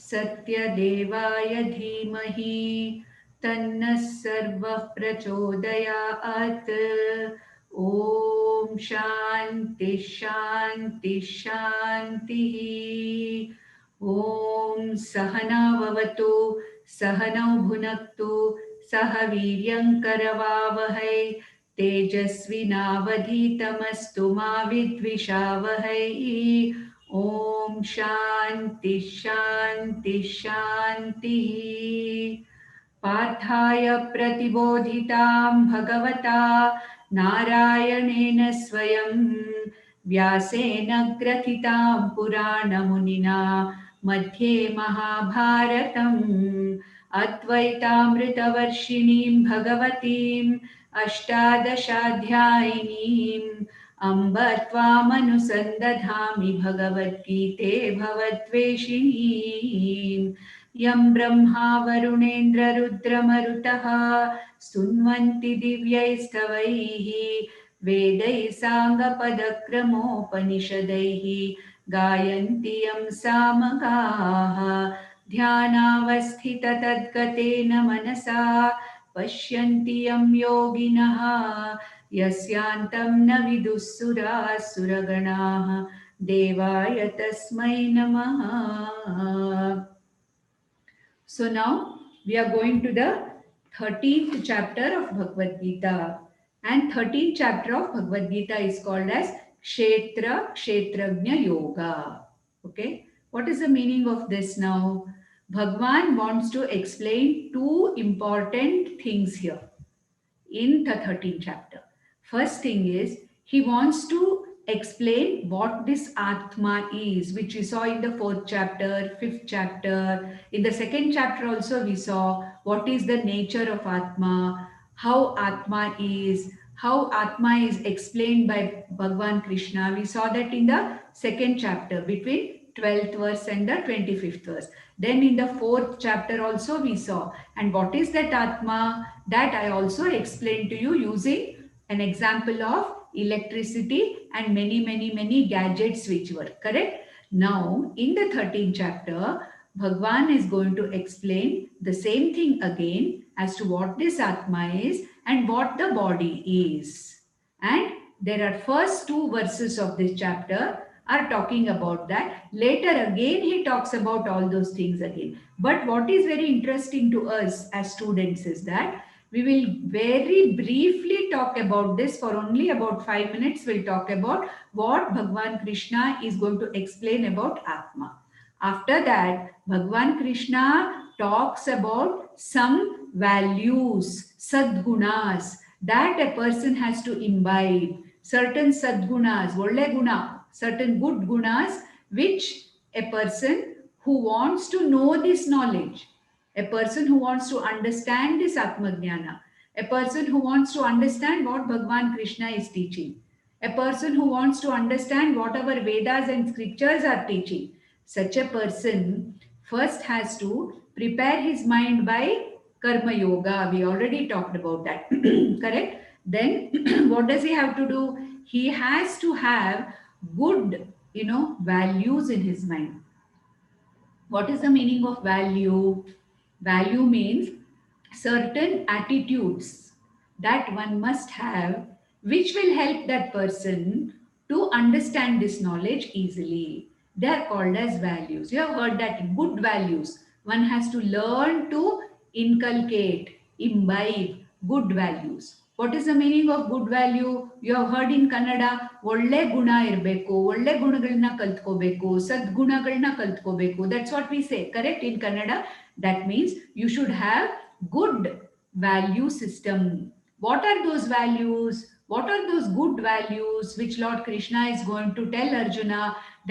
सत्यदेवाय धीमहि तन्नः सर्वः प्रचोदयात्। ॐ शान्ति शान्ति शान्तिः। ॐ सहना भवतु सहनौ भुनक्तु सह वीर्यङ्करवावहै तेजस्विनावधीतमस्तु मा विद्विषावहै। ॐ शान्ति शान्ति शान्तिः। पार्थाय प्रतिबोधितां भगवता नारायणेन स्वयं व्यासेन ग्रथितां पुराणमुनिना मध्ये महाभारतम् अद्वैतामृतवर्षिणीं भगवतीम् अष्टादशाध्यायिनीम् अम्ब त्वामनुसन्दधामि भगवद्गीते भवद्वेषिणीम्। यं ब्रह्मा वरुणेन्द्ररुद्रमरुतः स्तुन्वन्ति दिव्यैस्तवैः वेदैः साङ्गपदक्रमोपनिषदैः गायन्ति यं सामगाः। ध्यानावस्थिततद्गतेन मनसा पश्यन्ति यं योगिनः यस्यान्तं न विदुःसुराः सुरगणाः देवाय तस्मै नमः। So now we are going to the 13th chapter of Bhagavad Gita, and 13th chapter of Bhagavad Gita is called as Kshetra Kshetrajna Yoga. Okay, what is the meaning of this now? Bhagwan wants to explain two important things here in the 13th chapter. First thing is, he wants to explain what this Atma is, which we saw in the 4th chapter, 5th chapter. In the 2nd chapter also we saw what is the nature of Atma, how Atma is explained by Bhagavan Krishna. We saw that in the 2nd chapter between 12th verse and the 25th verse. Then in the 4th chapter also we saw. And what is that Atma? That I also explained to you using an example of electricity and many gadgets which were correct. Now in the 13th chapter, Bhagwan is going to explain the same thing again as to what this Atma is and what the body is. And there are first two verses of this chapter are talking about that. Later again he talks about all those things again. But what is very interesting to us as students is that we will very briefly talk about this for only about 5 minutes. We'll talk about what Bhagavan Krishna is going to explain about Atma. After that, Bhagavan Krishna talks about some values, sadgunas, that a person has to imbibe. Certain sadgunas, volle guna, certain good gunas, which a person who wants to know this knowledge, a person who wants to understand this Atma-jnana, a person who wants to understand what Bhagavan Krishna is teaching, a person who wants to understand what our Vedas and scriptures are teaching, such a person first has to prepare his mind by karma yoga. We already talked about that. Correct? Then what does he have to do? He has to have good, values in his mind. What is the meaning of value? Value means certain attitudes that one must have which will help that person to understand this knowledge easily. They are called as values. You have heard that good values. One has to learn to inculcate, imbibe good values. What is the meaning of good value? You have heard in Kannada, ಒಳ್ಳೆ ಗುಣ ಇರಬೇಕು, ಒಳ್ಳೆ ಗುಣಗಳನ್ನ ಕಲ್ತ್ಕೋಬೇಕು, ಸದ್ಗುಣಗಳನ್ನ ಕಲ್ತ್ಕೋಬೇಕು. That's what we say, correct, in Kannada? That means you should have good value system. What are those values? What are those good values which Lord Krishna is going to tell Arjuna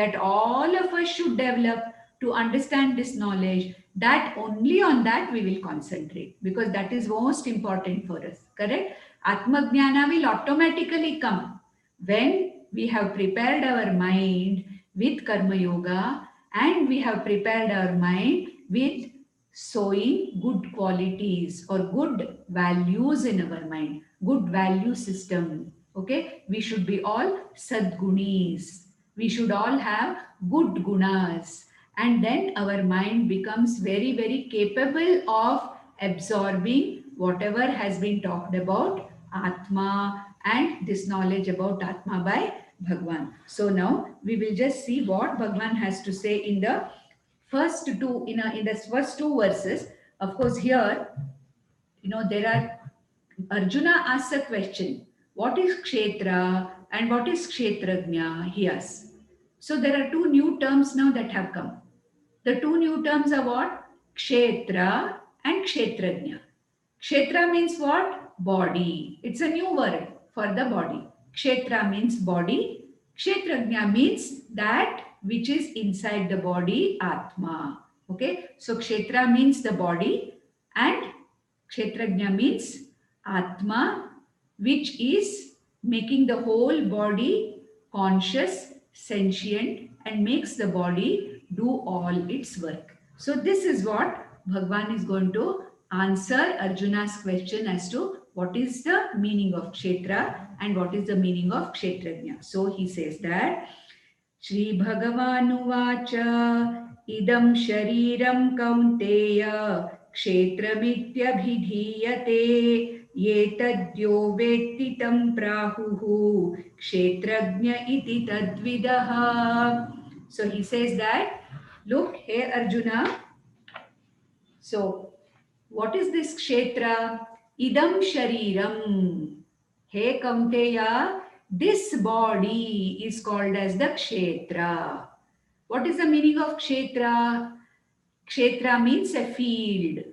that all of us should develop to understand this knowledge? That only on that we will concentrate, because that is most important for us, correct? Atma-jnana will automatically come when we have prepared our mind with karma yoga and we have prepared our mind with sowing good qualities or good values in our mind, good value system. Okay, we should be all sadgunis. We should all have good gunas. And then our mind becomes very, very capable of absorbing whatever has been talked about Atma and this knowledge about Atma by Bhagwan. So now we will just see what Bhagwan has to say in the first two, in the first two verses. Of course, here, there are, Arjuna asks a question. What is Kshetra and what is Kshetrajña? He asks. So there are two new terms now that have come. The two new terms are what? Kshetra and Kshetrajña. Kshetra means what? Body. It's a new word for the body. Kshetra means body. Kshetrajña means that which is inside the body, Atma. Okay. So Kshetra means the body and Kshetrajña means Atma, which is making the whole body conscious, sentient, and makes the body do all its work. So this is what Bhagwan is going to answer Arjuna's question as to what is the meaning of Kshetra and what is the meaning of Kshetrajña. So he says that śhrī-bhagavān uvācha idaṁ śharīraṁ kaunteya kṣhetramityabhidhīyate etad vetti tam prāhuḥ kṣhetra-jña iti tad-vidaḥ. So he says that, look, hey Arjuna, so what is this kshetra? Idaṁ śharīraṁ. Hey kaunteya, this body is called as the kshetra. What is the meaning of kshetra? Kshetra means a field.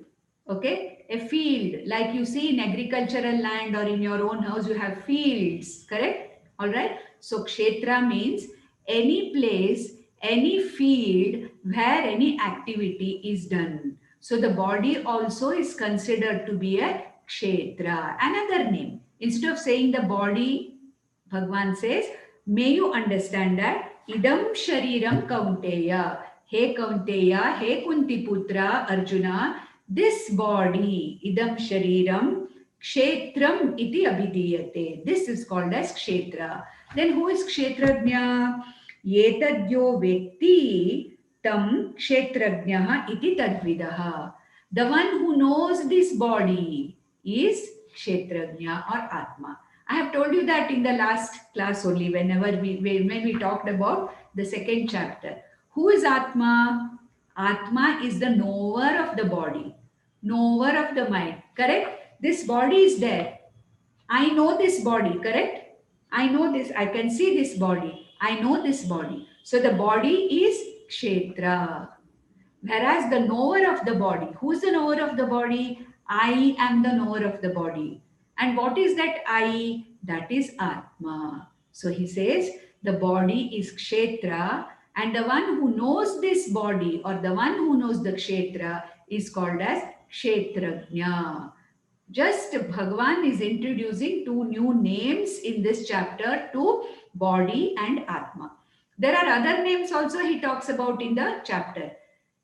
Okay? A field. Like you see in agricultural land or in your own house, you have fields. Correct? Alright? So kshetra means any place, any field where any activity is done. So the body also is considered to be a kshetra. Another name. Instead of saying the body, Bhagwan says, may you understand that idaṁ śharīraṁ kaunteya. Hey kaunteya, hey Kuntiputra, Arjuna, this body, idaṁ śharīraṁ, kṣhetram iti abhidhīyate. This is called as kshetra. Then who is kshetrajña? Etad vetti tam kṣhetra-jña iti tad-vidaḥ. The one who knows this body is kshetrajña or Atma. I have told you that in the last class only, when we talked about the second chapter. Who is Atma? Atma is the knower of the body, knower of the mind. Correct? This body is there. I know this body. Correct? I know this. I can see this body. I know this body. So the body is kshetra. Whereas the knower of the body, who is the knower of the body? I am the knower of the body. And what is that I? That is Atma. So he says the body is kshetra and the one who knows this body or the one who knows the kshetra is called as kshetrajña. Just Bhagwan is introducing two new names in this chapter to body and Atma. There are other names also he talks about in the chapter.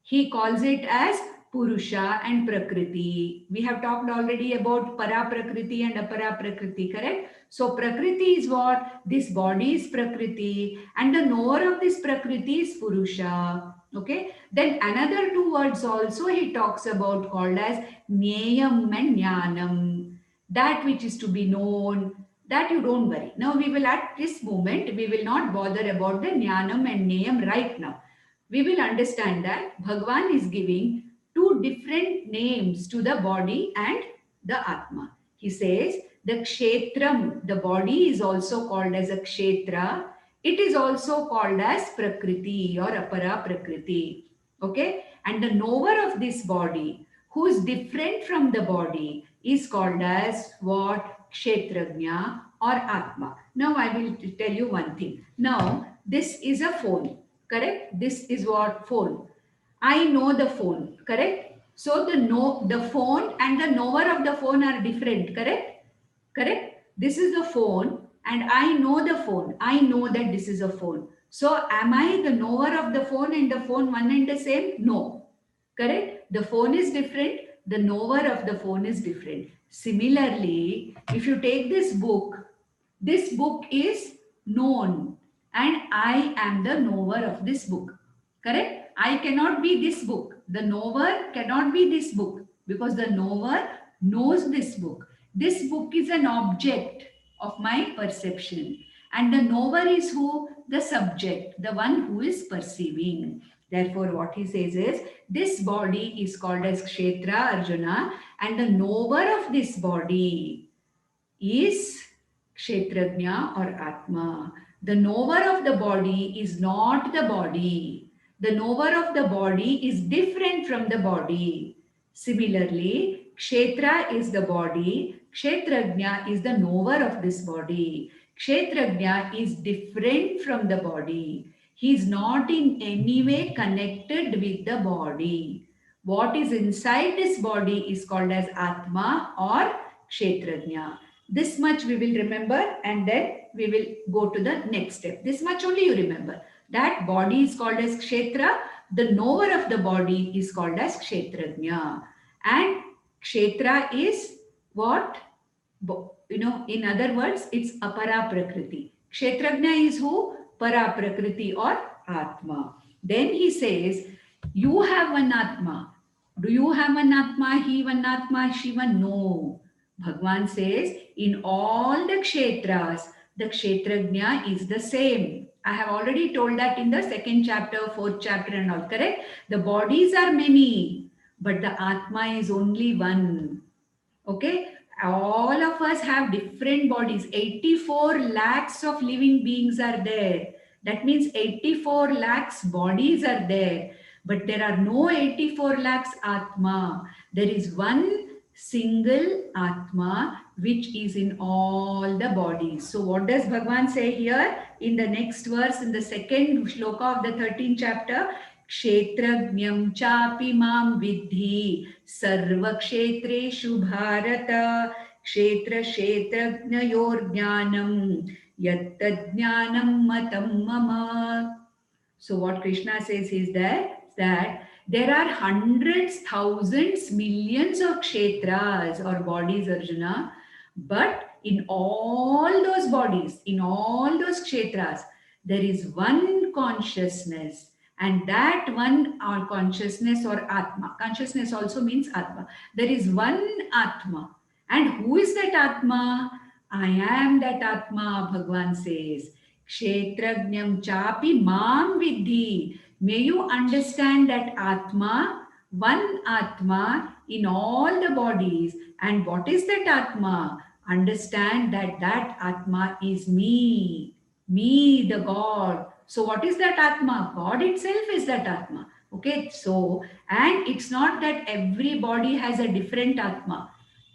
He calls it as Purusha and Prakriti. We have talked already about Para Prakriti and Apara Prakriti, correct? So Prakriti is what? This body is Prakriti and the knower of this Prakriti is Purusha. Okay. Then another two words also he talks about called as Nyayam and Jñānaṁ. That which is to be known, that you don't worry. Now we will at this moment, we will not bother about the Jnanam and Nyayam right now. We will understand that Bhagwan is giving two different names to the body and the Atma. He says the Kshetram, the body is also called as a Kshetra. It is also called as Prakriti or Apara Prakriti. Okay? And the knower of this body, who is different from the body, is called as what? Kshetrajña or Atma. Now I will tell you one thing. Now this is a phone. Correct? This is what? Phone. I know the phone. Correct? So the phone and the knower of the phone are different. Correct? Correct? This is the phone and I know the phone. I know that this is a phone. So am I the knower of the phone and the phone one and the same? No. Correct? The phone is different. The knower of the phone is different. Similarly, if you take this book is known and I am the knower of this book. Correct? I cannot be this book. The knower cannot be this book because the knower knows this book. This book is an object of my perception. And the knower is who? The subject, the one who is perceiving. Therefore, what he says is, this body is called as Kshetra, Arjuna, and the knower of this body is kṣhetra-jña or Atma. The knower of the body is not the body. The knower of the body is different from the body. Similarly, Kshetra is the body. Kshetra-jña is the knower of this body. Kshetra-jña is different from the body. He is not in any way connected with the body. What is inside this body is called as Atma or Kshetra-jña. This much we will remember, and then we will go to the next step. This much only you remember. That body is called as Kshetra. The knower of the body is called as Kshetra-jña. And Kshetra is what? In other words, it's apara prakriti. Kshetra-jña is who? Para prakriti or Atma. Then he says, you have one Atma. Do you have one Atma? He one Atma? She one? No. Bhagwan says, in all the kshetras, the kshetra-jña is the same. I have already told that in the second chapter, fourth chapter and all, correct? The bodies are many, but the Atma is only one. Okay? All of us have different bodies. 84 lakhs of living beings are there. That means 84 lakhs bodies are there. But there are no 84 lakhs Atma. There is one single Atma which is in all the bodies. So what does Bhagwan say here in the next verse, in the second shloka of the 13th chapter? Kshetra-jñaṁ chāpi mām viddhi sarva-kṣhetreṣhu bhārata kṣhetra-kṣhetrajñayor jñānaṁ tad-vidaḥ mataṁ mama. So what Krishna says is that there are hundreds, thousands, millions of kshetras or bodies, Arjuna, but in all those bodies, in all those kshetras, there is one consciousness, and that one consciousness or Atma, consciousness also means Atma. There is one Atma. And who is that Atma? I am that Atma, Bhagwan says. Kshetra-jñaṁ chāpi mām viddhi. May you understand that Atma, one Atma in all the bodies. And what is that Atma? Understand that that Atma is me, the God. So what is that Atma? God itself is that Atma. Okay, so, and it's not that every body has a different Atma.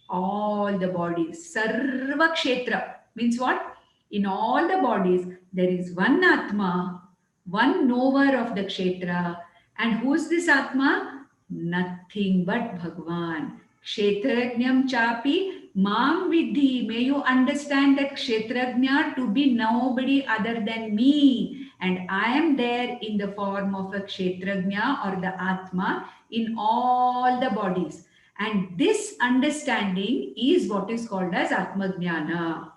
All the bodies, sarva-kshetra means what? In all the bodies, there is one Atma, one knower of the kshetra. And who's this Atma? Nothing but Bhagwan. Kshetra-jñaṁ chāpi mām viddhi. May you understand that kshetra-jña to be nobody other than me. And I am there in the form of a kshetra-jña or the Atma in all the bodies. And this understanding is what is called as Atma-jnana.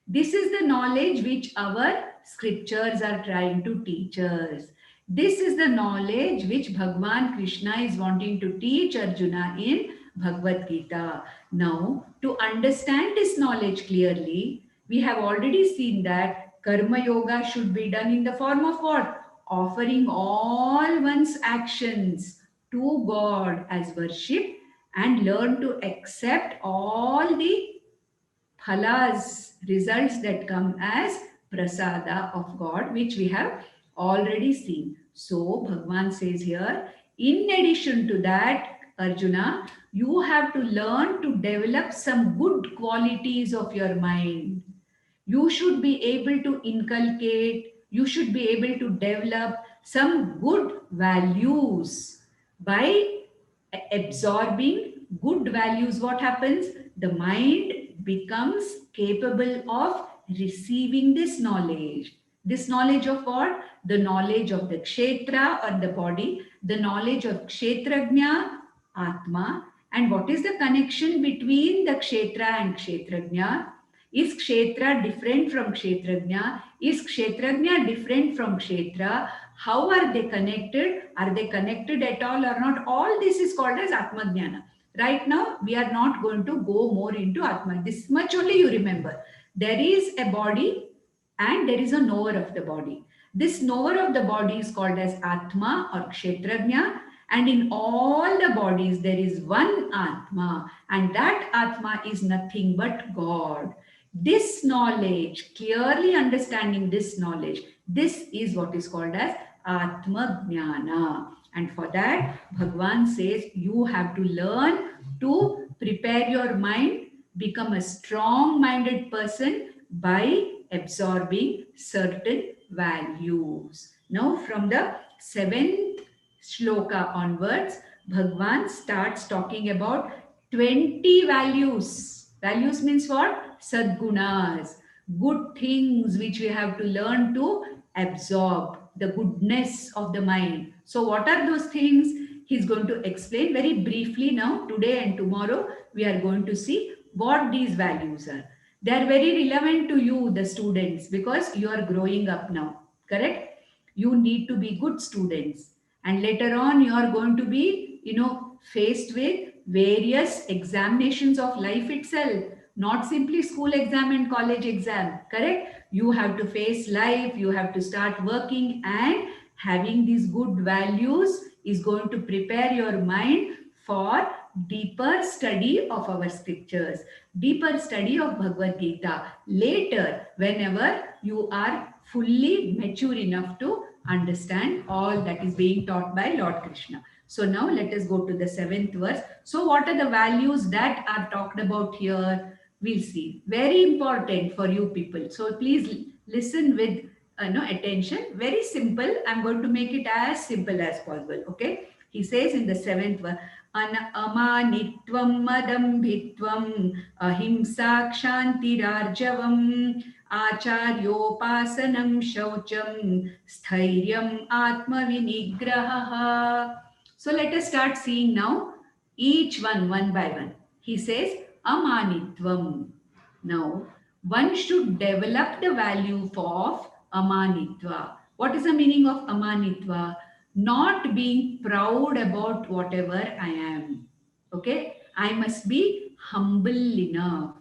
This is the knowledge which our scriptures are trying to teach us. This is the knowledge which Bhagwan Krishna is wanting to teach Arjuna in Bhagavad Gita. Now, to understand this knowledge clearly, we have already seen that Karma Yoga should be done in the form of what? Offering all one's actions to God as worship and learn to accept all the phalas, results that come as prasada of God, which we have already seen. So Bhagwan says here, in addition to that, Arjuna, you have to learn to develop some good qualities of your mind. You should be able to inculcate, you should be able to develop some good values. By absorbing good values, what happens? The mind becomes capable of receiving this knowledge. This knowledge of what? The knowledge of the kshetra or the body, the knowledge of kshetra-jña, Atma. And what is the connection between the kshetra and kshetra-jña? Is kshetra different from kshetra-jña? Is kshetra-jña different from kshetra? How are they connected? Are they connected at all or not? All this is called as Atma-jnana. Right now, we are not going to go more into Atma. This much only you remember. There is a body and there is a knower of the body. This knower of the body is called as Atma or Kshetrajña, and in all the bodies there is one Atma, and that Atma is nothing but God. This knowledge, clearly understanding this knowledge, this is what is called as Atma-jnana. And for that, Bhagavan says you have to learn to prepare your mind, become a strong-minded person by absorbing certain values. Now, from the 7th shloka onwards, Bhagavan starts talking about 20 values. Values means what? Sadgunas, good things which we have to learn to absorb, the goodness of the mind. So what are those things? He's going to explain very briefly now. Today and tomorrow, we are going to see what these values are. They are very relevant to you, the students, because you are growing up now, correct? You need to be good students. And later on, you are going to be, faced with various examinations of life itself, not simply school exam and college exam, correct? You have to face life, you have to start working, and having these good values is going to prepare your mind for deeper study of our scriptures, deeper study of Bhagavad Gita later, whenever you are fully mature enough to understand all that is being taught by Lord Krishna. So now let us go to the 7th verse. So what are the values that are talked about here? We'll see. Very important for you people. So please listen with attention. Very simple. I'm going to make it as simple as possible. Okay. He says in the 7th verse, amānitvam, adambhitvam, ahinsā kshantirārjavam, ācāryopasanam shaucham, sthairyam ātma-vinigrahaḥ. So let us start seeing now each one by one. He says amānitvam. Now one should develop the value of amānitva. What is the meaning of amānitva? Not being proud about whatever I am. Okay? I must be humble enough.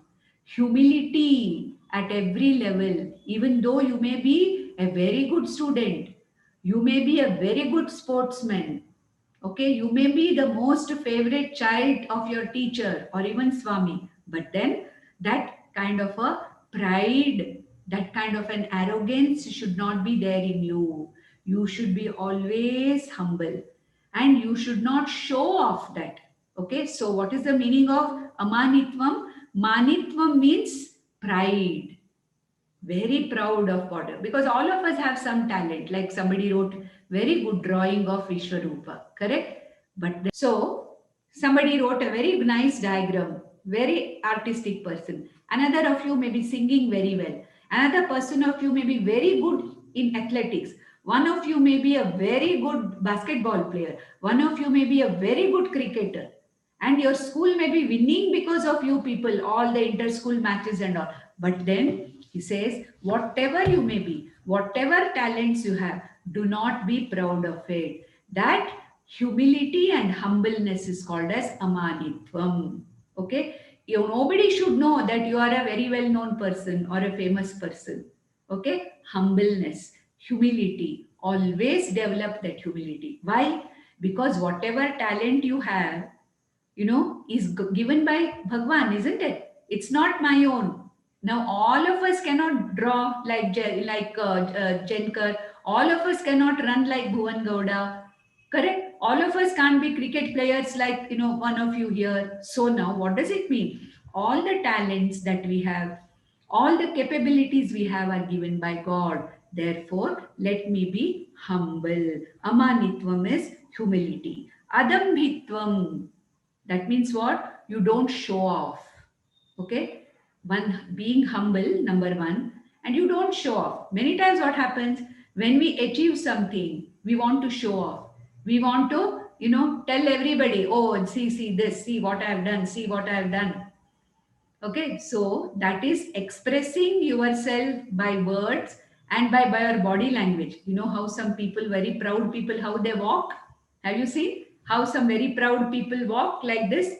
Humility at every level. Even though you may be a very good student, you may be a very good sportsman. Okay? You may be the most favorite child of your teacher or even Swami. But then that kind of a pride, that kind of an arrogance should not be there in you. You should be always humble and you should not show off that. Okay, so what is the meaning of amānitvam? Manitvam means pride. Very proud of what, because all of us have some talent, like somebody wrote very good drawing of Vishwarupa, correct? But then, so somebody wrote a very nice diagram, very artistic person. Another of you may be singing very well. Another person of you may be very good in athletics. One of you may be a very good basketball player. One of you may be a very good cricketer. And your school may be winning because of you people, all the inter-school matches and all. But then he says, whatever you may be, whatever talents you have, do not be proud of it. That humility and humbleness is called as amānitvam. Okay? Nobody should know that you are a very well-known person or a famous person. Okay? Humbleness. Humility. Always develop that humility. Why? Because whatever talent you have, is given by Bhagavan, isn't it? It's not my own. Now, all of us cannot draw like Jenkar. All of us cannot run like Bhuvan Gowda. Correct? All of us can't be cricket players like, one of you here. So now, what does it mean? All the talents that we have, all the capabilities we have are given by God. Therefore, let me be humble. Amānitvam is humility. Adambhitvam. That means what? You don't show off. Okay? Being humble, number one. And you don't show off. Many times what happens? When we achieve something, we want to show off. We want to, tell everybody, oh, see this, see what I have done, see what I have done. Okay? So that is expressing yourself by words and by our body language. You know how some people, very proud people, how they walk? Have you seen how some very proud people walk like this?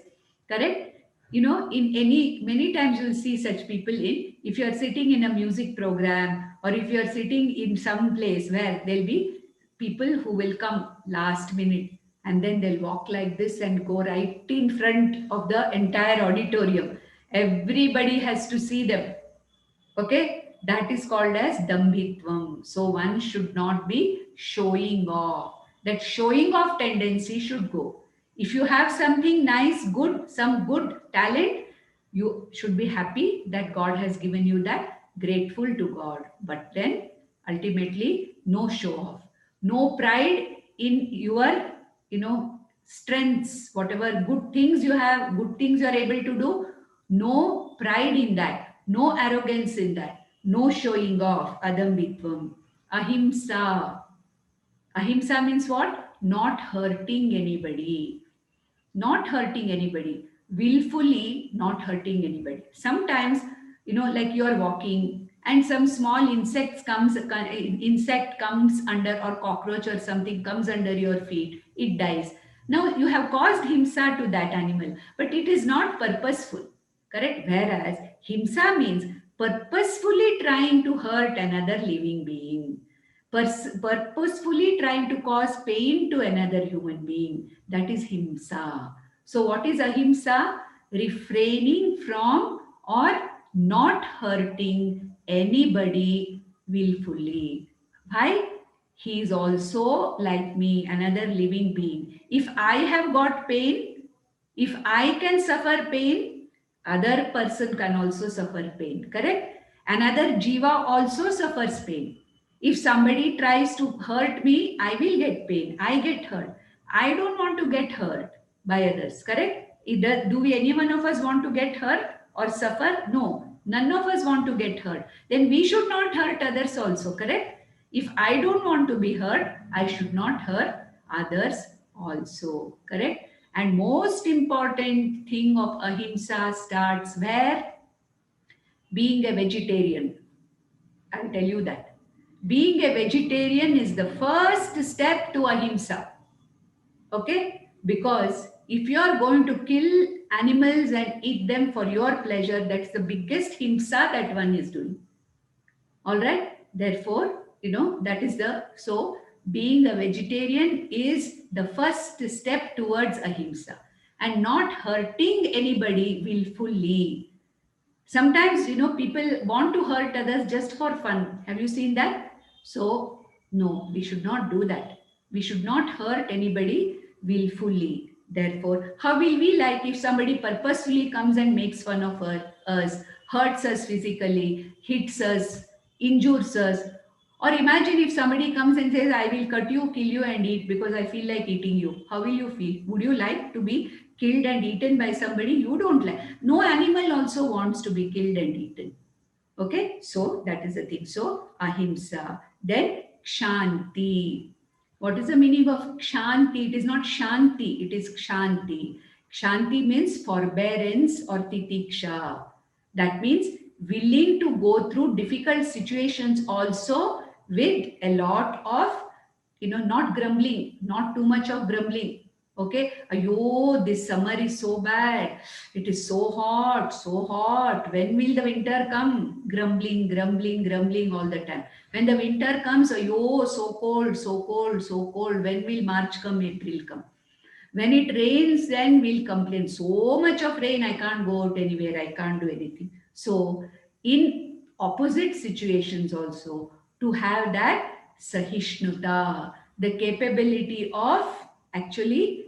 Correct? You know, in any, many times you will see such people in, if you are sitting in a music program, or if you are sitting in some place where there'll be people who will come last minute, and then they'll walk like this and go right in front of the entire auditorium. Everybody has to see them. Okay, that is called as dambhitvam. So one should not be showing off. That showing off tendency should go. If you have something nice, good, some good talent, you should be happy that God has given you that, grateful to God. But then ultimately, no show off, no pride in your, strengths, whatever good things you have, good things you are able to do, no pride in that, no arrogance in that, no showing off, adambhitvam. Ahimsa. Ahimsa means what? Not hurting anybody. Not hurting anybody. Willfully not hurting anybody. Sometimes, like you are walking and some small insect comes under, or cockroach or something comes under your feet, it dies. Now you have caused himsa to that animal, but it is not purposeful. Correct? Whereas himsa means purposefully trying to hurt another living being, purposefully trying to cause pain to another human being. That is himsa. So what is ahimsa? Refraining from or not hurting anybody willfully. Why? He is also like me, another living being. If I have got pain, if I can suffer pain, other person can also suffer pain. Correct? Another jiva also suffers pain. If somebody tries to hurt me, I will get pain. I get hurt. I don't want to get hurt by others. Correct? Do we, any one of us, want to get hurt or suffer? No. None of us want to get hurt. Then we should not hurt others also. Correct? If I don't want to be hurt, I should not hurt others also. Correct? And most important thing of ahimsa starts where? Being a vegetarian. I'll tell you that. Being a vegetarian is the first step to ahimsa. Okay? Because if you are going to kill animals and eat them for your pleasure, that's the biggest himsa that one is doing. All right? Therefore, that is so being a vegetarian is the first step towards ahimsa, and not hurting anybody willfully. Sometimes, people want to hurt others just for fun. Have you seen that? So, no, we should not do that. We should not hurt anybody willfully. Therefore, how will we like if somebody purposefully comes and makes fun of us, hurts us physically, hits us, injures us? Or imagine if somebody comes and says, I will cut you, kill you and eat because I feel like eating you. How will you feel? Would you like to be killed and eaten by somebody? You don't like. No animal also wants to be killed and eaten. Okay, so that is the thing. So ahimsa. Then kshanti. What is the meaning of kshanti? It is not shanti, it is kshanti. Kshanti means forbearance or titiksha. That means willing to go through difficult situations also with a lot of, not grumbling, not too much of grumbling. Okay, ayo, this summer is so bad. It is so hot, so hot. When will the winter come? Grumbling, grumbling, grumbling all the time. When the winter comes, ayo, so cold, so cold, so cold. When will March come, April come? When it rains, then we'll complain. So much of rain, I can't go out anywhere. I can't do anything. So in opposite situations also, to have that sahishnuta, the capability of actually,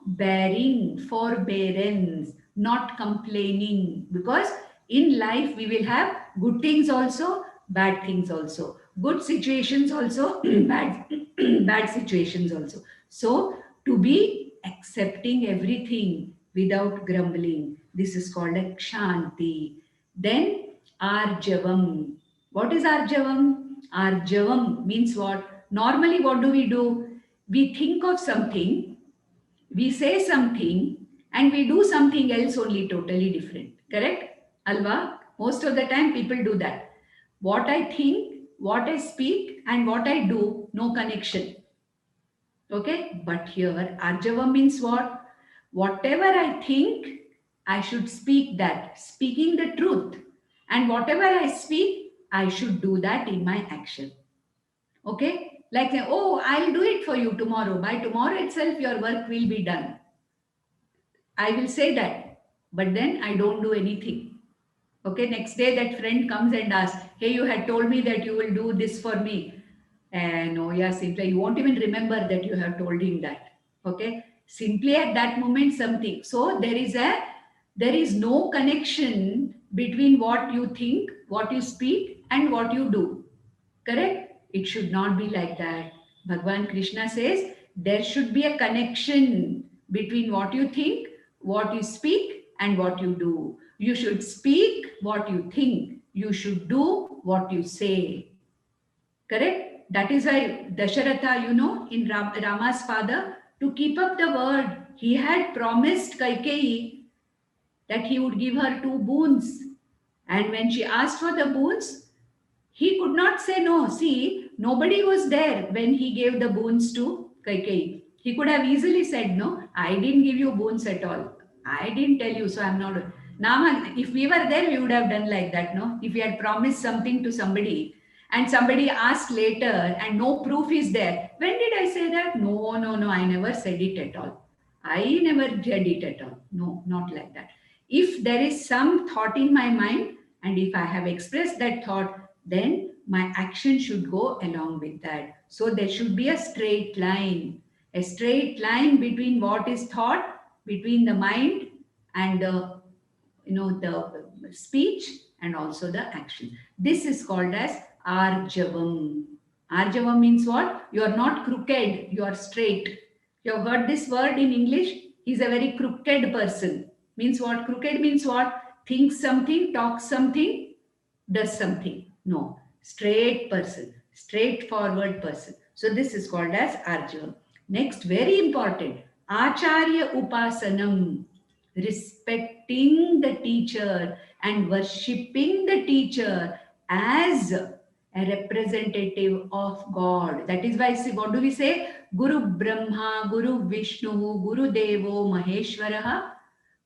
bearing, forbearance, not complaining. Because in life, we will have good things also, bad things also. Good situations also, bad situations also. So to be accepting everything without grumbling, this is called a kshanti. Then arjavam. What is arjavam? Arjavam means what? Normally, what do? We think of something, we say something, and we do something else only totally different. Correct? Alva? Most of the time people do that. What I think, what I speak and what I do, no connection. Okay, but here Arjava means what? Whatever I think, I should speak that, speaking the truth. And whatever I speak, I should do that in my action. Okay, like say, oh, I'll do it for you tomorrow. By tomorrow itself, your work will be done. I will say that, but then I don't do anything. Okay, next day that friend comes and asks, hey, you had told me that you will do this for me. And oh yeah, simply you won't even remember that you have told him that. Okay, simply at that moment something. So there is no connection between what you think, what you speak, and what you do. Correct? It should not be like that. Bhagavan Krishna says there should be a connection between what you think, what you speak, and what you do. You should speak what you think. You should do what you say. Correct? That is why Dasharatha, in Rama's father, to keep up the word, he had promised Kaikeyi that he would give her 2 boons. And when she asked for the boons, he could not say no. See, nobody was there when he gave the boons to Kaikeyi. He could have easily said, no, I didn't give you boons at all. I didn't tell you, so I'm not. Now, if we were there, we would have done like that, no? If we had promised something to somebody and somebody asked later and no proof is there, when did I say that? No, I never said it at all. I never did it at all. No, not like that. If there is some thought in my mind and if I have expressed that thought, then my action should go along with that. So there should be a straight line between what is thought, between the mind and the speech and also the action. This is called as Arjavam. Arjavam means what? You are not crooked, you are straight. You have heard this word in English? He's a very crooked person. Means what? Crooked means what? Thinks something, talks something, does something. No, straight person, straightforward person. So this is called as Arjavam. Next, very important, Acharya Upasanam, respecting the teacher and worshipping the teacher as a representative of God. That is why, see, what do we say? Guru Brahma, Guru Vishnu, Guru Devo Maheshwaraha,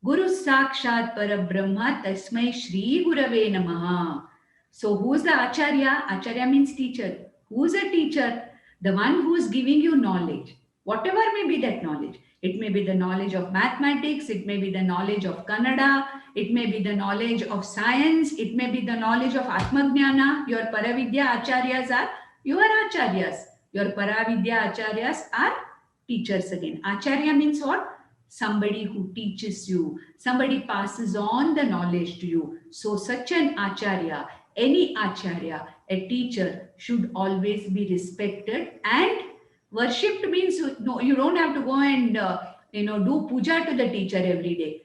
Guru Sakshat Parabrahma, Tasmai Shri Gurave Namaha. So who is the Acharya? Acharya means teacher. Who is a teacher? The one who is giving you knowledge. Whatever may be that knowledge. It may be the knowledge of mathematics, it may be the knowledge of Kannada, it may be the knowledge of science, it may be the knowledge of Atma-vinigrahaḥ. Your Paravidya Acharyas are your Acharyas. Your Paravidya Acharyas are teachers again. Acharya means what? Somebody who teaches you, somebody passes on the knowledge to you. So such an Acharya, any Acharya, a teacher, should always be respected and worshipped. Means no, you don't have to go and do puja to the teacher every day.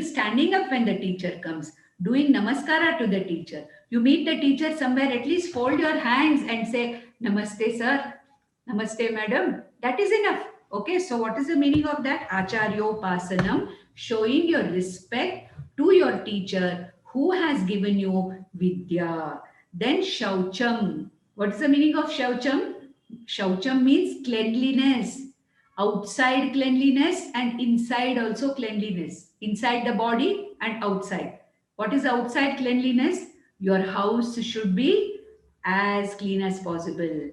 Standing up when the teacher comes, doing namaskara to the teacher. You meet the teacher somewhere, at least fold your hands and say, Namaste sir, Namaste madam. That is enough. Okay, so what is the meaning of that? Acharyopasanam, showing your respect to your teacher who has given you vidya. Then Shaucham. What is the meaning of Shaucham? Shaucham means cleanliness. Outside cleanliness and inside also cleanliness. Inside the body and outside. What is outside cleanliness? Your house should be as clean as possible.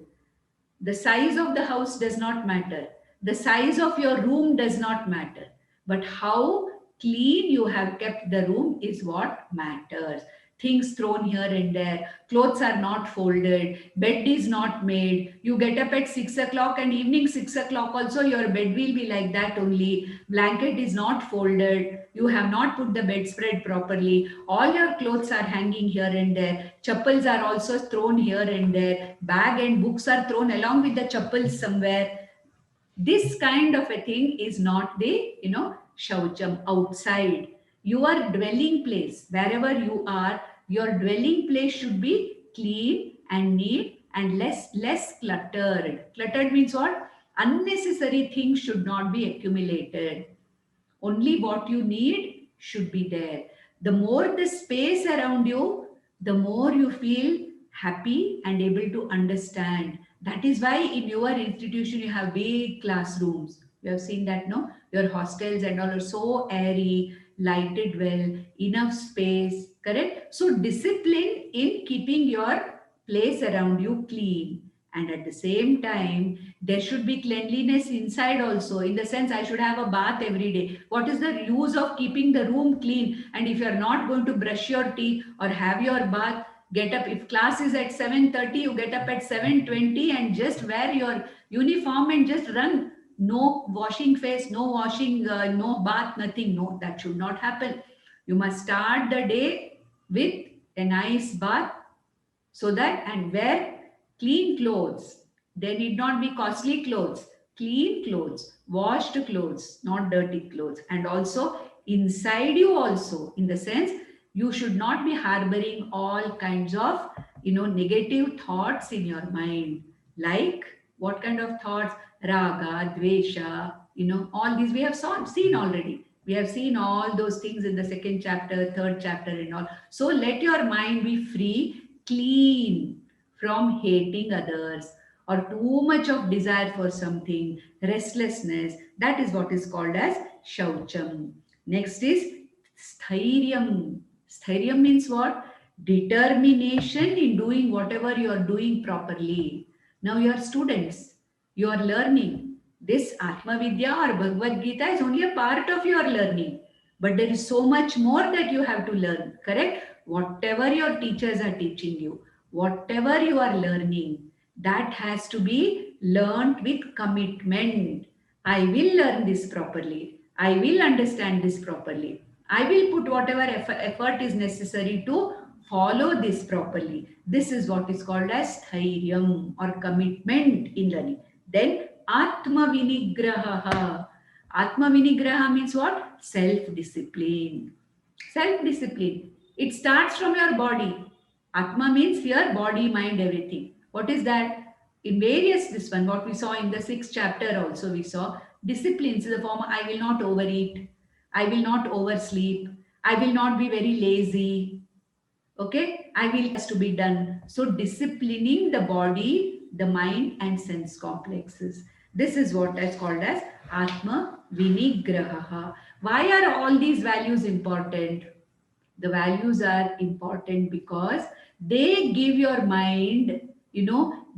The size of the house does not matter. The size of your room does not matter. But how clean you have kept the room is what matters. Things thrown here and there. Clothes are not folded. Bed is not made. You get up at 6 o'clock and evening 6 o'clock also your bed will be like that only. Blanket is not folded. You have not put the bedspread properly. All your clothes are hanging here and there. Chappals are also thrown here and there. Bag and books are thrown along with the chappals somewhere. This kind of a thing is not the, shaucham, outside. Your dwelling place, wherever you are, your dwelling place should be clean and neat and less cluttered. Cluttered means what? Unnecessary things should not be accumulated. Only what you need should be there. The more the space around you, the more you feel happy and able to understand. That is why in your institution you have big classrooms. You have seen that, no? Your hostels and all are so airy, lighted well, enough space, correct? So discipline in keeping your place around you clean. And at the same time, there should be cleanliness inside also. In the sense, I should have a bath every day. What is the use of keeping the room clean? And if you're not going to brush your teeth or have your bath, get up. If class is at 7:30, you get up at 7:20 and just wear your uniform and just run. No washing face, no washing, no bath, nothing. No, that should not happen. You must start the day with a nice bath, so that, and wear clean clothes. They need not be costly clothes, clean clothes, washed clothes, not dirty clothes. And also inside you also, in the sense, you should not be harboring all kinds of, negative thoughts in your mind. Like what kind of thoughts? Raga, dvesha, all these we have seen already. We have seen all those things in the second chapter, third chapter and all. So let your mind be free, clean from hating others or too much of desire for something, restlessness. That is what is called as shaucham. Next is sthairyam. Sthairyam means what? Determination in doing whatever you are doing properly. Now you are students, you are learning. This Atma-vidya or Bhagavad Gita is only a part of your learning. But there is so much more that you have to learn, correct? Whatever your teachers are teaching you, whatever you are learning, that has to be learned with commitment. I will learn this properly. I will understand this properly. I will put whatever effort is necessary to follow this properly. This is what is called as sthairyam or commitment in learning. Then ātma-vinigrahaḥ. Ātma-vinigrahaḥ means what? Self-discipline. Self-discipline. It starts from your body. Atma means here body, mind, everything. What is that? In various, this one, what we saw in the 6th chapter also, we saw disciplines in the form of I will not overeat, I will not oversleep, I will not be very lazy. Okay, I will has to be done. So disciplining the body, the mind and sense complexes. This is what is called as Ātma-vinigrahaḥ. Why are all these values important? The values are important because they give your mind,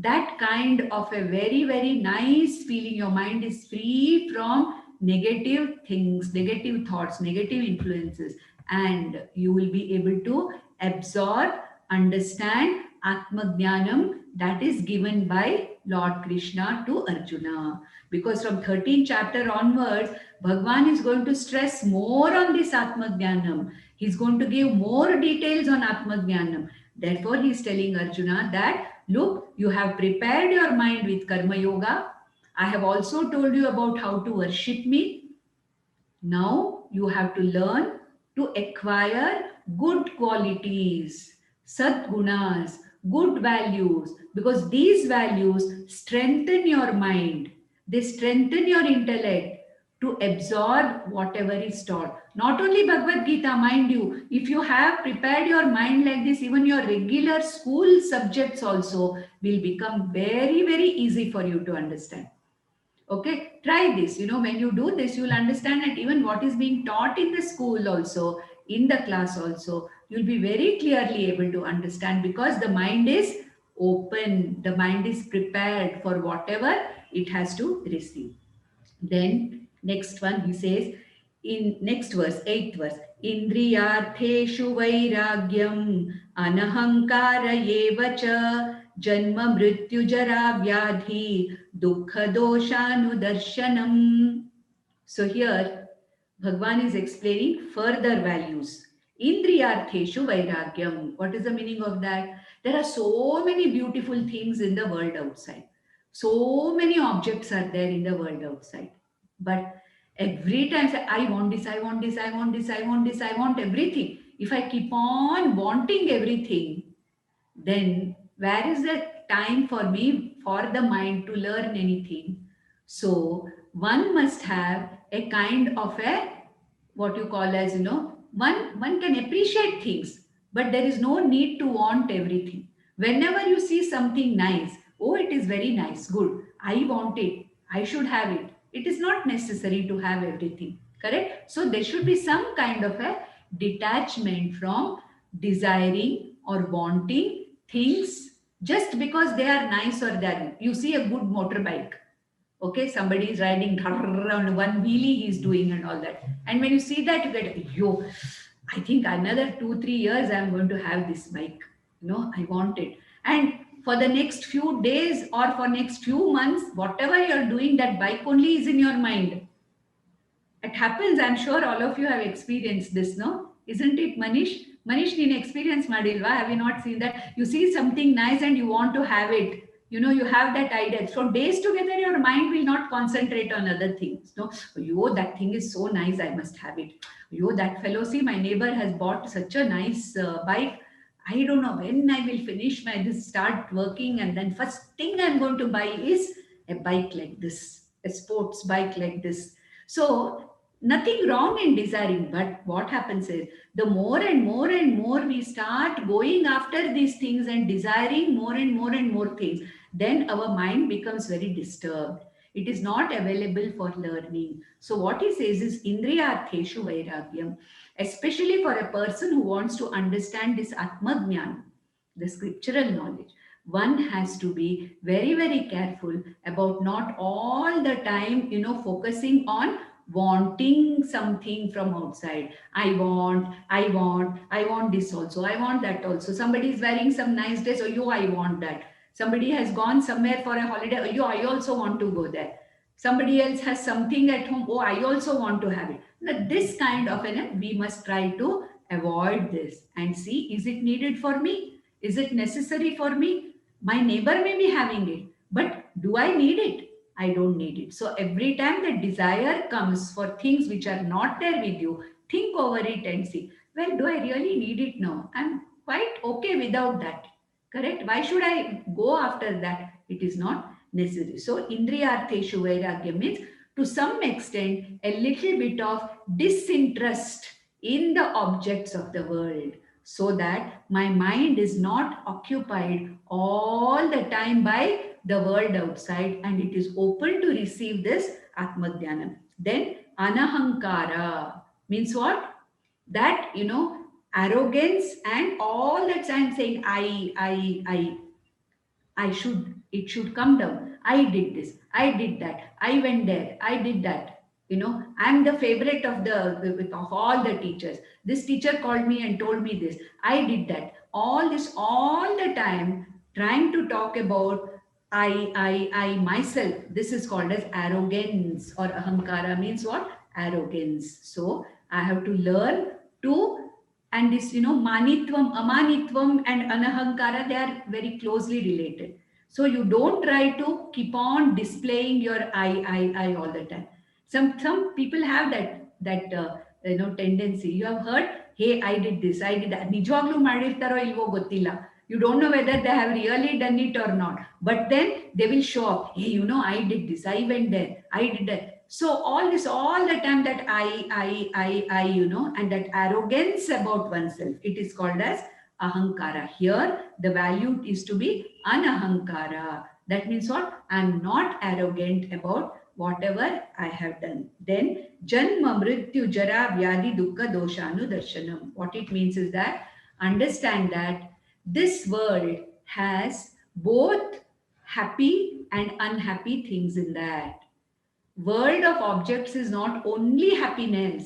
that kind of a very, very nice feeling. Your mind is free from negative things, negative thoughts, negative influences, and you will be able to absorb, understand Atma-jñānaṁ that is given by Lord Krishna to Arjuna. Because from 13th chapter onwards, Bhagavan is going to stress more on this Atma-jñānaṁ. He's going to give more details on Atma-jñānaṁ. Therefore, he is telling Arjuna that, look, you have prepared your mind with Karma Yoga. I have also told you about how to worship me. Now, you have to learn to acquire good qualities, sadgunas, good values, because these values strengthen your mind. They strengthen your intellect to absorb whatever is taught. Not only Bhagavad Gita, mind you, if you have prepared your mind like this, even your regular school subjects also will become very, very easy for you to understand. Okay, try this. When you do this, you will understand that even what is being taught in the school also, in the class also, you'll be very clearly able to understand because the mind is open, the mind is prepared for whatever it has to receive. Then next one, he says in next verse, 8th verse, Indriyartheshu vairagyam anahankara yevacha janma-mṛityu-jarā-vyādhi duḥkha-doṣhānudarśhanam. So here Bhagavan is explaining further values. Indriyartheshu vairagyam. What is the meaning of that? There are so many beautiful things in the world outside. So many objects are there in the world outside. But every time say, I want this, I want this, I want this, I want this, I want everything. If I keep on wanting everything, then where is the time for me, for the mind to learn anything? So one must have a kind of a, what you call as, one can appreciate things, but there is no need to want everything. Whenever you see something nice, oh, it is very nice, good, I want it, I should have it. It is not necessary to have everything, correct? So there should be some kind of a detachment from desiring or wanting things just because they are nice or that. You see a good motorbike, okay, somebody is riding around one wheelie he's doing and all that, and when you see that you get, yo, I think another 2 3 years I'm going to have this bike, I want it. And for the next few days or for next few months, whatever you're doing, that bike only is in your mind. It happens. I'm sure all of you have experienced this, no? Isn't it, Manish? Manish, ನೀನು experience ಮಾಡಿಲ್ವಾ? Have you not seen that? You see something nice and you want to have it. You have that idea. So days together, your mind will not concentrate on other things. No, yo, that thing is so nice. I must have it. Yo, that fellow, see, my neighbor has bought such a nice bike. I don't know when I will finish my this start working, and then first thing I'm going to buy is a bike like this, a sports bike like this. So nothing wrong in desiring, but what happens is the more and more and more we start going after these things and desiring more and more things, then our mind becomes very disturbed. It is not available for learning. So what he says is indriyartheshu vairagyam, especially for a person who wants to understand this atma-vinigrahaḥ, the scriptural knowledge. One has to be very, very careful about not all the time, focusing on wanting something from outside. I want this also, I want that also. Somebody is wearing some nice dress, oh, yo, I want that. Somebody has gone somewhere for a holiday, oh, yo, I also want to go there. Somebody else has something at home, oh, I also want to have it. Now, this kind of we must try to avoid this and see, is it needed for me? Is it necessary for me? My neighbor may be having it, but do I need it? I don't need it. So every time the desire comes for things which are not there with you, think over it and see, well, do I really need it now? I'm quite okay without that. Correct? Why should I go after that? It is not necessary. So indriyartheshu vairagya means to some extent a little bit of disinterest in the objects of the world, so that my mind is not occupied all the time by the world outside, and it is open to receive this atma-jnanam. Then anahankara means what? That, arrogance and all that I'm saying, I should, it should come down. I did this, I did that, I went there, I did that. I'm the favorite of of all the teachers. This teacher called me and told me this. I did that. All this, all the time, trying to talk about I myself. This is called as arrogance, or ahankara means what? Arrogance. So I have to learn to, and this, manitvam, amānitvam and anahankara, they are very closely related. So you don't try to keep on displaying your I all the time. Some people have that tendency. You have heard, hey, I did this, I did that. ನಿಜವಾಗ್ಲೂ ಮಾಡಿರ್ತಾರೋ ಇಲ್ವೋ ಗೊತ್ತಿಲ್ಲ. You don't know whether they have really done it or not. But then they will show up. Hey, I did this, I went there, I did that. So all this, all the time, that I, and that arrogance about oneself, it is called as ahankara. Here, the value is to be anahankara. That means what? I'm not arrogant about whatever I have done. Then janma-mṛityu-jarā-vyādhi duḥkha-doṣhānudarśhanam. What it means is that, understand that this world has both happy and unhappy things in that. World of objects is not only happiness.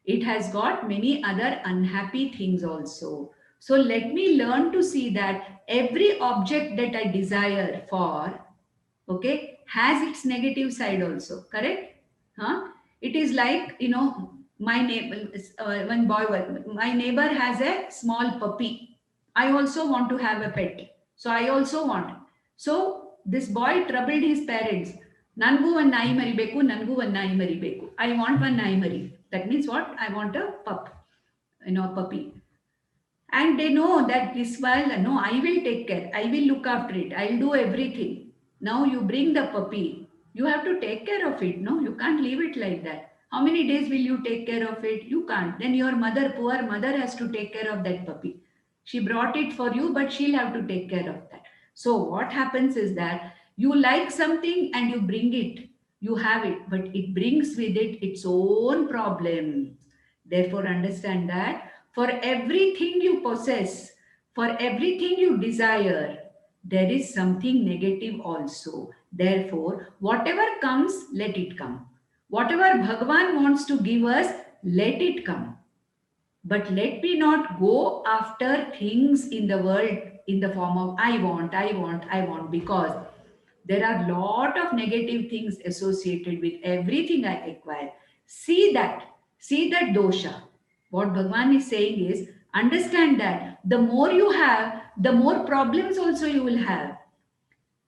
It has got many other unhappy things also. So let me learn to see that every object that I desire for, okay, has its negative side also. Correct? It is like, my neighbor, my neighbor has a small puppy. I also want to have a pet. So I also want. So this boy troubled his parents. Nangu one nai maribeku, nangu one nai maribeku. I want one nai mari. That means what? I want a pup, a puppy. And they know that this while, no, I will take care. I will look after it. I will do everything. Now you bring the puppy. You have to take care of it. No, you can't leave it like that. How many days will you take care of it? You can't. Then your mother, poor mother, has to take care of that puppy. She brought it for you, but she'll have to take care of that. So what happens is that you like something and you bring it, you have it, but it brings with it its own problem. Therefore, understand that for everything you possess, for everything you desire, there is something negative also. Therefore, whatever comes, let it come. Whatever Bhagavan wants to give us, let it come. But let me not go after things in the world in the form of I want, I want, I want, because there are a lot of negative things associated with everything I acquire. See that dosha. What Bhagavan is saying is, understand that the more you have, the more problems also you will have.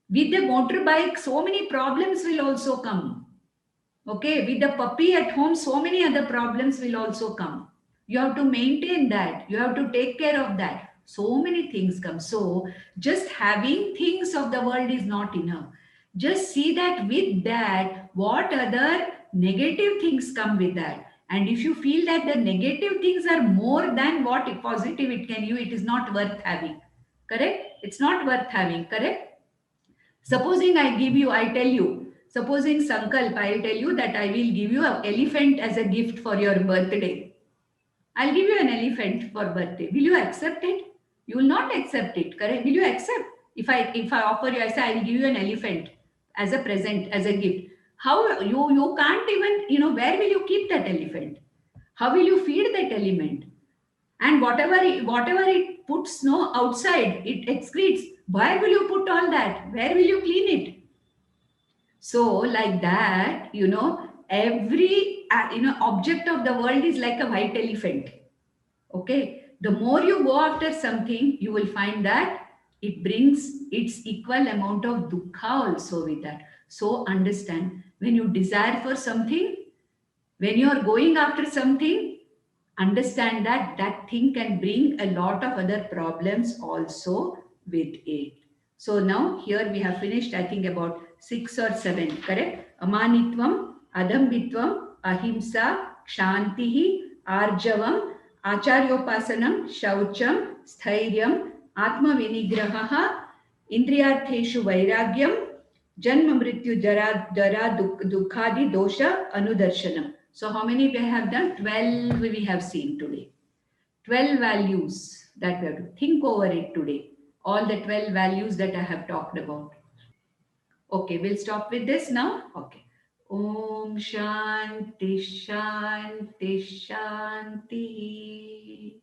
With the motorbike, so many problems will also come. Okay, with the puppy at home, so many other problems will also come. You have to maintain that. You have to take care of that. So many things come. So just having things of the world is not enough. Just see that with that, what other negative things come with that. And if you feel that the negative things are more than what positive it can give, it is not worth having. Correct? It's not worth having. Correct? Supposing I tell you, supposing Sankalp, I'll tell you that I will give you an elephant as a gift for your birthday. I'll give you an elephant for birthday. Will you accept it? You will not accept it, correct? Will you accept? If I offer you, I say I will give you an elephant as a present, as a gift. How you can't even, where will you keep that elephant? How will you feed that element? And whatever it puts no outside, it excretes. Where will you put all that? Where will you clean it? So like that, every object of the world is like a white elephant. Okay, the more you go after something, you will find that it brings its equal amount of dukkha also with that. So understand, when you desire for something, when you are going after something, understand that that thing can bring a lot of other problems also with it. So now here we have finished, I think about 6 or 7, correct? Amānitvam, adambhitvam, ahinsā, kshantihi, arjavam, acharyopasanam, shaucham, sthairyam, ātma-vinigrahaḥ, indriyartheshu vairagyam, janma-mṛityu-jarā-vyādhi duḥkha-doṣhānudarśhanam. So how many we have done? 12 we have seen today. 12 values that we have to think over it today. All the 12 values that I have talked about. Okay, we'll stop with this now. Okay. Om Shanti Shanti Shanti.